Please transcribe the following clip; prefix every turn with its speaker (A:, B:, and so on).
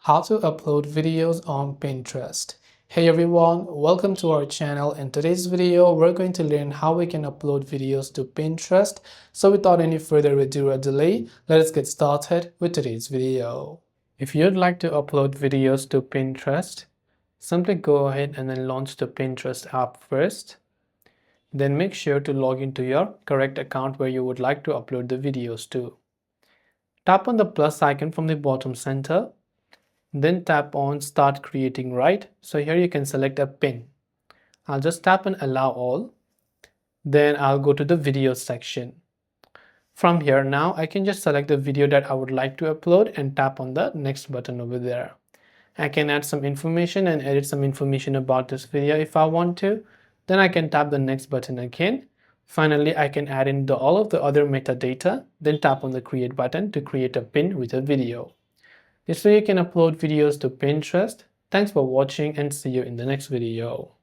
A: How to upload videos on Pinterest. Hey everyone, welcome to our channel. In today's video, we're going to learn how we can upload videos to Pinterest. So without any further ado or delay, let us get started with today's video. If you'd like to upload videos to Pinterest, simply go ahead and then launch the Pinterest app first. Then make sure to log into your correct account where you would like to upload the videos to. Tap on the plus icon from the bottom center. Then tap on start creating, right? So here you can select a pin. I'll just tap on allow all. Then I'll go to the video section. From here now I can just select the video that I would like to upload and tap on the next button over there. I can add some information and edit some information about this video if I want to. Then I can tap the next button again. Finally, I can add in all of the other metadata, then tap on the create button to create a pin with a video. This way you can upload videos to Pinterest. Thanks for watching and see you in the next video.